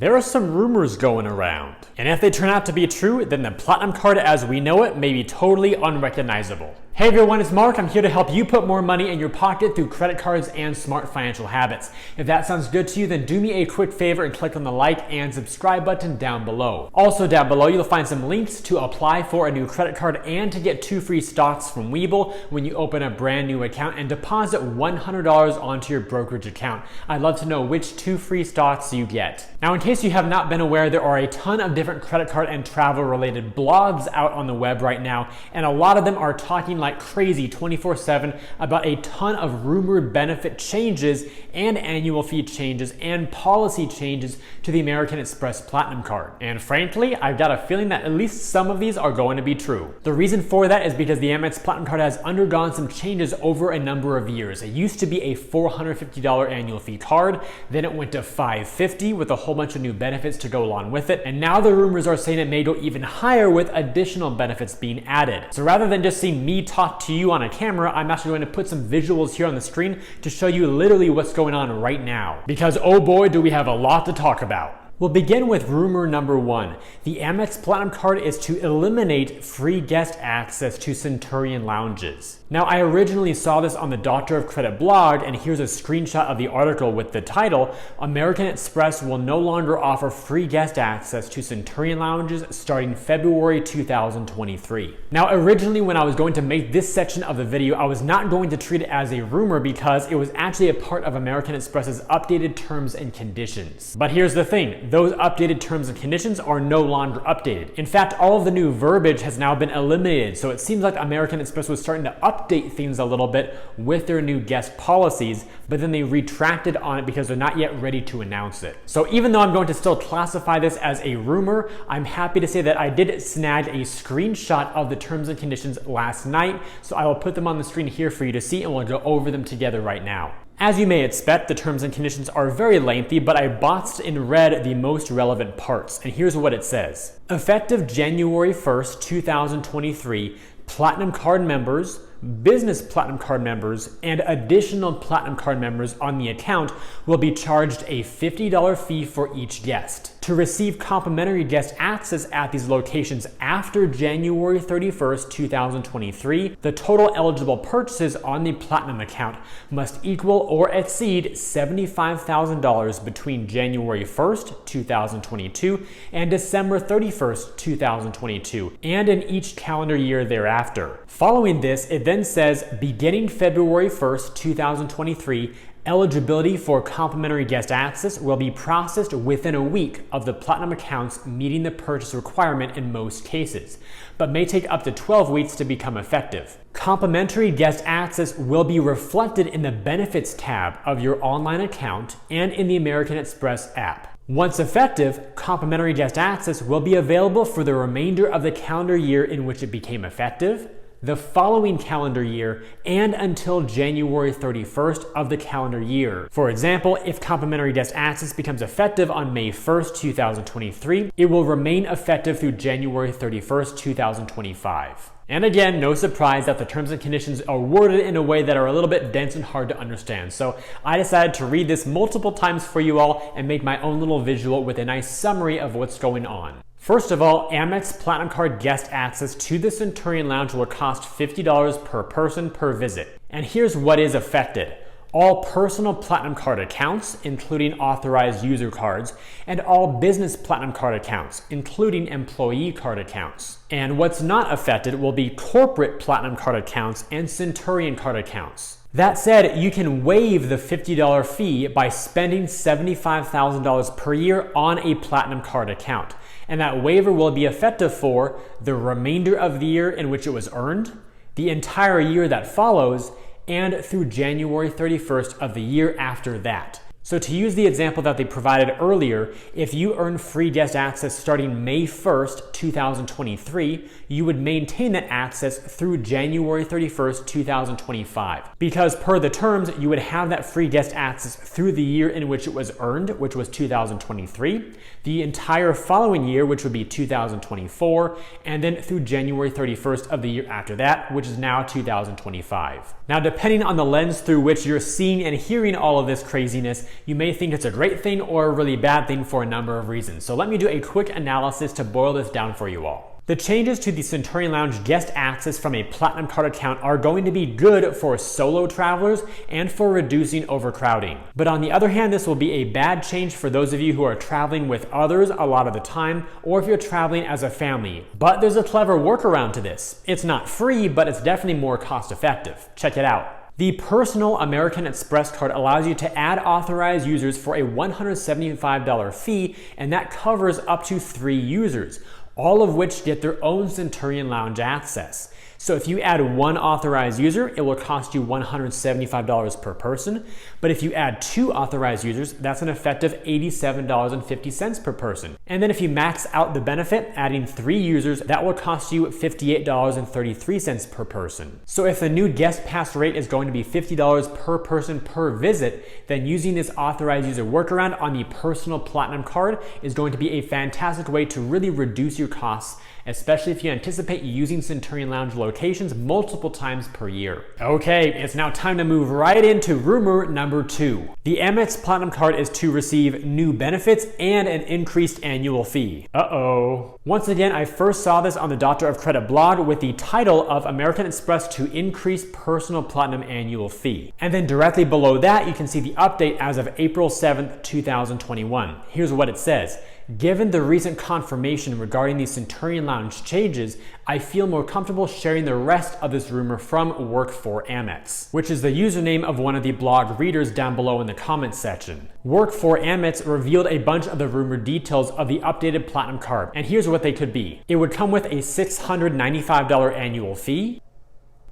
There are some rumors going around, and if they turn out to be true, then the Platinum Card as we know it may be totally unrecognizable. Hey everyone, it's Mark. I'm here to help you put more money in your pocket through credit cards and smart financial habits. If that sounds good to you, then do me a quick favor and click on the like and subscribe button down below. Also down below, you'll find some links to apply for a new credit card and to get 2 free stocks from Webull when you open a brand new account and deposit $100 onto your brokerage account. I'd love to know which 2 free stocks you get. Now, in case you have not been aware, there are a ton of different credit card and travel related blogs out on the web right now, and a lot of them are talking like crazy 24/7 about a ton of rumored benefit changes and annual fee changes and policy changes to the American Express Platinum Card. And frankly, I've got a feeling that at least some of these are going to be true. The reason for that is because the Amex Platinum Card has undergone some changes over a number of years. It used to be a $450 annual fee card, then it went to $550 with a whole bunch of new benefits to go along with it, and now the rumors are saying it may go even higher with additional benefits being added. So rather than just seeing me talk to you on a camera, I'm actually going to put some visuals here on the screen to show you literally what's going on right now. Because oh boy, do we have a lot to talk about. We'll begin with rumor number 1. The Amex Platinum Card is to eliminate free guest access to Centurion Lounges. Now, I originally saw this on the Doctor of Credit blog, and here's a screenshot of the article with the title, American Express will no longer offer free guest access to Centurion Lounges starting February 2023. Now, originally when I was going to make this section of the video, I was not going to treat it as a rumor because it was actually a part of American Express's updated terms and conditions. But here's the thing. Those updated terms and conditions are no longer updated. In fact, all of the new verbiage has now been eliminated, so it seems like American Express was starting to update things a little bit with their new guest policies, but then they retracted on it because they're not yet ready to announce it. So even though I'm going to still classify this as a rumor, I'm happy to say that I did snag a screenshot of the terms and conditions last night, so I will put them on the screen here for you to see, and we'll go over them together right now. As you may expect, the terms and conditions are very lengthy, but I boxed in red the most relevant parts, and here's what it says. Effective January 1st, 2023, Platinum Card members, Business Platinum Card members, and additional Platinum Card members on the account will be charged a $50 fee for each guest. To receive complimentary guest access at these locations after January 31st, 2023, the total eligible purchases on the Platinum account must equal or exceed $75,000 between January 1st, 2022 and December 31st, 2022, and in each calendar year thereafter. Following this, it then says, beginning February 1st, 2023, eligibility for complimentary guest access will be processed within a week of the Platinum accounts meeting the purchase requirement in most cases, but may take up to 12 weeks to become effective. Complimentary guest access will be reflected in the Benefits tab of your online account and in the American Express app. Once effective, complimentary guest access will be available for the remainder of the calendar year in which it became effective, the following calendar year, and until January 31st of the calendar year. For example, if complimentary guest access becomes effective on May 1st, 2023, it will remain effective through January 31st, 2025. And again, no surprise that the terms and conditions are worded in a way that are a little bit dense and hard to understand. So I decided to read this multiple times for you all and make my own little visual with a nice summary of what's going on. First of all, Amex Platinum Card guest access to the Centurion Lounge will cost $50 per person per visit. And here's what is affected. All personal Platinum Card accounts, including authorized user cards, and all business Platinum Card accounts, including employee card accounts. And what's not affected will be corporate Platinum Card accounts and Centurion Card accounts. That said, you can waive the $50 fee by spending $75,000 per year on a Platinum Card account. And that waiver will be effective for the remainder of the year in which it was earned, the entire year that follows, and through January 31st of the year after that. So to use the example that they provided earlier, if you earn free guest access starting May 1st, 2023, you would maintain that access through January 31st, 2025. Because per the terms, you would have that free guest access through the year in which it was earned, which was 2023, the entire following year, which would be 2024, and then through January 31st of the year after that, which is now 2025. Now, depending on the lens through which you're seeing and hearing all of this craziness, you may think it's a great thing or a really bad thing for a number of reasons. So let me do a quick analysis to boil this down for you all. The changes to the Centurion Lounge guest access from a Platinum Card account are going to be good for solo travelers and for reducing overcrowding. But on the other hand, this will be a bad change for those of you who are traveling with others a lot of the time, or if you're traveling as a family. But there's a clever workaround to this. It's not free, but it's definitely more cost effective. Check it out. The personal American Express card allows you to add authorized users for a $175 fee, and that covers up to 3 users, all of which get their own Centurion Lounge access. So if you add 1 authorized user, it will cost you $175 per person. But if you add 2 authorized users, that's an effective $87.50 per person. And then if you max out the benefit, adding 3 users, that will cost you $58.33 per person. So if the new guest pass rate is going to be $50 per person per visit, then using this authorized user workaround on the personal Platinum Card is going to be a fantastic way to really reduce your costs, especially if you anticipate using Centurion Lounge locations multiple times per year. Okay, it's now time to move right into rumor number 2. The Amex Platinum Card is to receive new benefits and an increased annual fee. Uh-oh. Once again, I first saw this on the Doctor of Credit blog with the title of American Express to increase personal Platinum annual fee. And then directly below that, you can see the update as of April 7th, 2021. Here's what it says. Given the recent confirmation regarding the Centurion Lounge changes, I feel more comfortable sharing the rest of this rumor from Work for Amex, which is the username of one of the blog readers down below in the comments section. Work for Amex revealed a bunch of the rumored details of the updated Platinum Card, and here's what they could be. It would come with a $695 annual fee,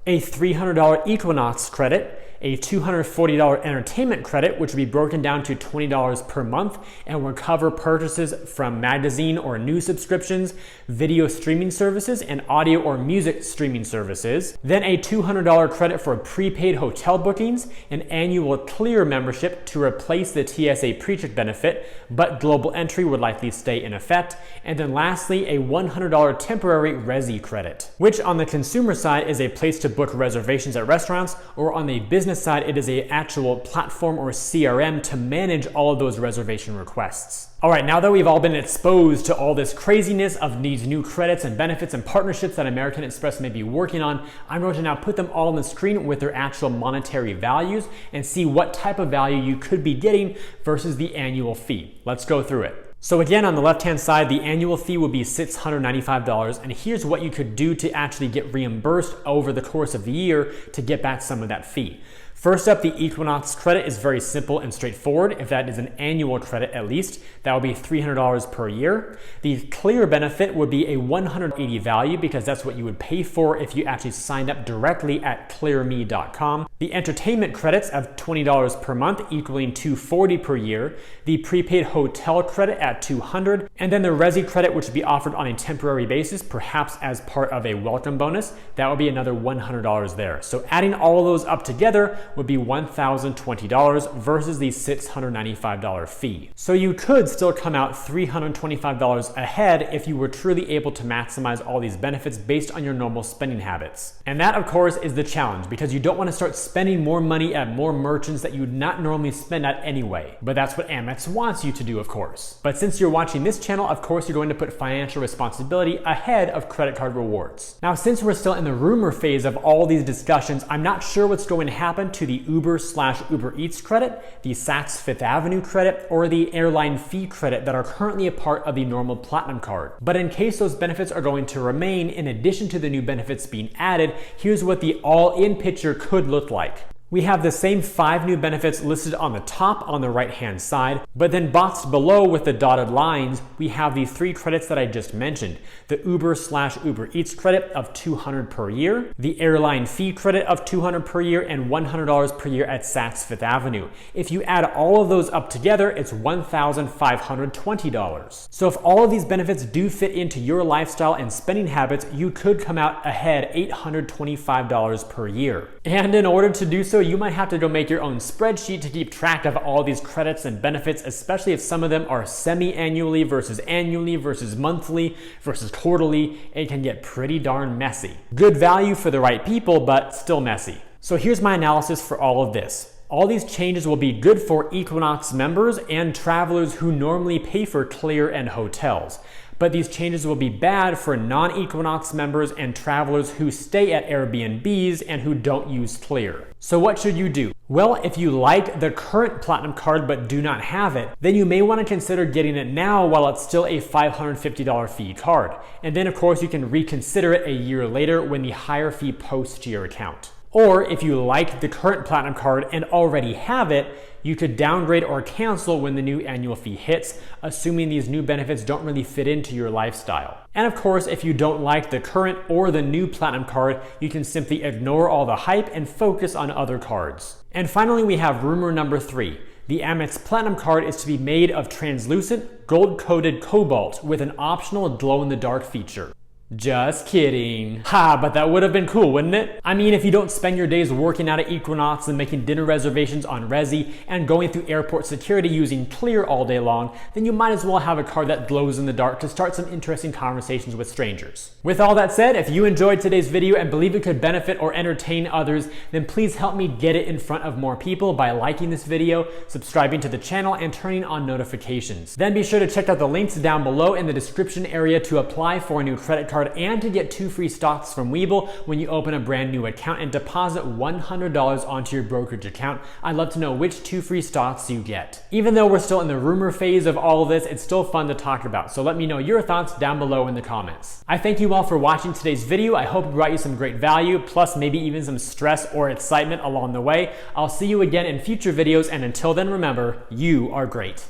a $300 Equinox credit, a $240 entertainment credit, which would be broken down to $20 per month and would cover purchases from magazine or news subscriptions, video streaming services, and audio or music streaming services. Then a $200 credit for prepaid hotel bookings, an annual Clear membership to replace the TSA PreCheck benefit, but global entry would likely stay in effect. And then lastly, a $100 temporary Resi credit, which on the consumer side is a place to book reservations at restaurants, or on the business side, it is an actual platform or CRM to manage all of those reservation requests. All right, now that we've all been exposed to all this craziness of these new credits and benefits and partnerships that American Express may be working on, I'm going to now put them all on the screen with their actual monetary values and see what type of value you could be getting versus the annual fee. Let's go through it. So again, on the left-hand side, the annual fee would be $695, and here's what you could do to actually get reimbursed over the course of the year to get back some of that fee. First up, the Equinox credit is very simple and straightforward. If that is an annual credit at least, that would be $300 per year. The Clear benefit would be a $180 value because that's what you would pay for if you actually signed up directly at clearme.com. The entertainment credits of $20 per month equaling $240 per year. The prepaid hotel credit at $200, and then the Resi credit, which would be offered on a temporary basis, perhaps as part of a welcome bonus, that would be another $100 there. So adding all of those up together would be $1,020 versus the $695 fee. So you could still come out $325 ahead if you were truly able to maximize all these benefits based on your normal spending habits. And that, of course, is the challenge, because you don't want to start spending more money at more merchants that you would not normally spend at anyway. But that's what Amex wants you to do, of course. But since you're watching this channel, of course, you're going to put financial responsibility ahead of credit card rewards. Now, since we're still in the rumor phase of all these discussions, I'm not sure what's going to happen to the Uber/Uber Eats credit, the Saks Fifth Avenue credit, or the airline fee credit that are currently a part of the normal Platinum Card. But in case those benefits are going to remain, in addition to the new benefits being added, here's what the all-in picture could look like. We have the same 5 new benefits listed on the top on the right-hand side, but then boxed below with the dotted lines, we have the 3 credits that I just mentioned. The Uber/Uber Eats credit of $200 per year, the airline fee credit of $200 per year, and $100 per year at Saks Fifth Avenue. If you add all of those up together, it's $1,520. So if all of these benefits do fit into your lifestyle and spending habits, you could come out ahead $825 per year. And in order to do so, you might have to go make your own spreadsheet to keep track of all these credits and benefits, especially if some of them are semi-annually versus annually versus monthly versus quarterly. It can get pretty darn messy. Good value for the right people, but still messy. So here's my analysis for all of this. All these changes will be good for Equinox members and travelers who normally pay for Clear and hotels. But these changes will be bad for non-Equinox members and travelers who stay at Airbnbs and who don't use Clear. So what should you do? Well, if you like the current Platinum Card but do not have it, then you may want to consider getting it now while it's still a $550 fee card. And then of course you can reconsider it a year later when the higher fee posts to your account. Or if you like the current Platinum Card and already have it, you could downgrade or cancel when the new annual fee hits, assuming these new benefits don't really fit into your lifestyle. And of course, if you don't like the current or the new Platinum Card, you can simply ignore all the hype and focus on other cards. And finally, we have rumor number 3. The Amex Platinum Card is to be made of translucent, gold-coated cobalt with an optional glow-in-the-dark feature. Just kidding. Ha, but that would have been cool, wouldn't it? I mean, if you don't spend your days working out at Equinox and making dinner reservations on Resi and going through airport security using Clear all day long, then you might as well have a card that glows in the dark to start some interesting conversations with strangers. With all that said, if you enjoyed today's video and believe it could benefit or entertain others, then please help me get it in front of more people by liking this video, subscribing to the channel, and turning on notifications. Then be sure to check out the links down below in the description area to apply for a new credit card and to get 2 free stocks from Webull when you open a brand new account and deposit $100 onto your brokerage account. I'd love to know which 2 free stocks you get. Even though we're still in the rumor phase of all of this, it's still fun to talk about, so let me know your thoughts down below in the comments. I thank you all for watching today's video. I hope it brought you some great value, plus maybe even some stress or excitement along the way. I'll see you again in future videos, and until then, remember, you are great.